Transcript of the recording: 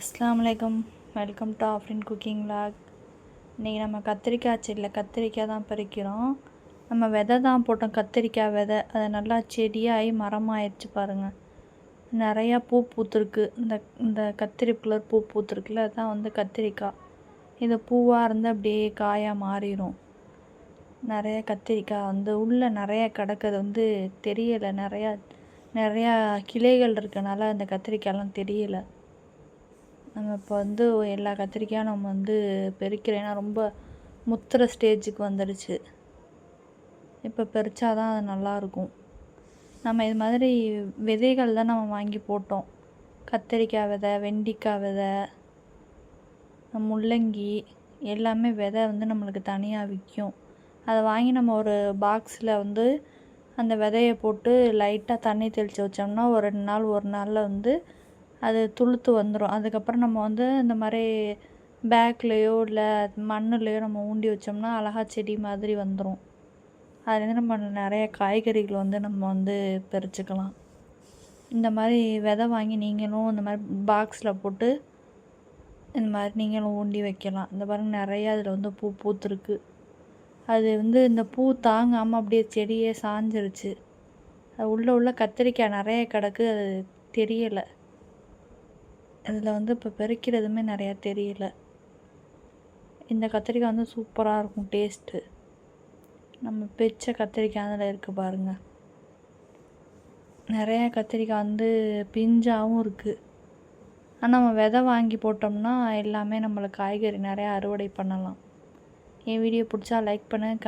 அஸ்ஸலாமு அலைக்கும். Welcome to Afreen cooking vlog. இன்றைக்கி நம்ம கத்திரிக்காய் செடியில் கத்திரிக்காய் தான் பறிக்கிறோம். நம்ம விதை தான் போட்டோம், கத்திரிக்காய் விதை. அது நல்லா செடியாகி மரமாகிடுச்சு பாருங்கள். நிறையா பூ பூத்துருக்கு. இந்த இந்த கத்திரி கலர் பூ பூத்துருக்குல்ல, அதுதான் வந்து கத்திரிக்காய். இது பூவாக இருந்து அப்படியே காயாக மாறிடும். நிறைய கத்திரிக்காய் வந்து உள்ளே நிறையா கிடக்குது, வந்து தெரியலை. நிறையா கிளைகள் இருக்கனால அந்த கத்திரிக்காயெல்லாம் தெரியலை. நம்ம இப்போ வந்து எல்லா கத்திரிக்காயும் நம்ம வந்து பெருக்கிறோம். ஏன்னா ரொம்ப முத்துற ஸ்டேஜுக்கு வந்துடுச்சு. இப்போ பறித்தா தான் அது நல்லாயிருக்கும். நம்ம இது மாதிரி விதைகள் தான் நம்ம வாங்கி போட்டோம். கத்திரிக்காய் விதை, வெண்டைக்காய் விதை, முள்ளங்கி எல்லாமே விதை வந்து நம்மளுக்கு தனியாக விற்கும். அதை வாங்கி நம்ம ஒரு பாக்ஸில் வந்து அந்த விதையை போட்டு லைட்டாக தண்ணி தெளித்து வச்சோம்னா ஒரு 2 நாளில் வந்து அது துளுத்து வந்துடும். அதுக்கப்புறம் நம்ம வந்து இந்த மாதிரி பேக்லேயோ இல்லை மண்ணுலேயோ நம்ம ஊண்டி வச்சோம்னா அழகா செடி மாதிரி வந்துடும். அதுலேருந்து நம்ம நிறைய காய்கறிகள் வந்து நம்ம வந்து பறிச்சுக்கலாம். இந்த மாதிரி விதை வாங்கி நீங்களும் இந்த மாதிரி பாக்ஸில் போட்டு இந்த மாதிரி நீங்களும் ஊண்டி வைக்கலாம். இந்த பாருங்க, நிறையா அதில் வந்து பூ பூத்துருக்கு. அது வந்து இந்த பூ தாங்காமல் அப்படியே செடியே சாஞ்சிருச்சு. அது உள்ள கத்திரிக்காய் நிறைய கிடக்கு, அது தெரியலை. அதில் வந்து இப்போ பறிக்கிறதுமே நிறையா தெரியல. இந்த கத்திரிக்காய் வந்து சூப்பராக இருக்கும் டேஸ்ட்டு. நம்ம பிச்ச கத்திரிக்காய் அதில் இருக்குது பாருங்கள். நிறையா கத்திரிக்காய் வந்து பிஞ்சாகவும் இருக்குது. ஆனால் நம்ம விதை வாங்கி போட்டோம்னா எல்லாமே நம்மளுக்கு காய்கறி நிறையா அறுவடை பண்ணலாம். என் வீடியோ பிடிச்சா லைக் பண்ணுங்கள்.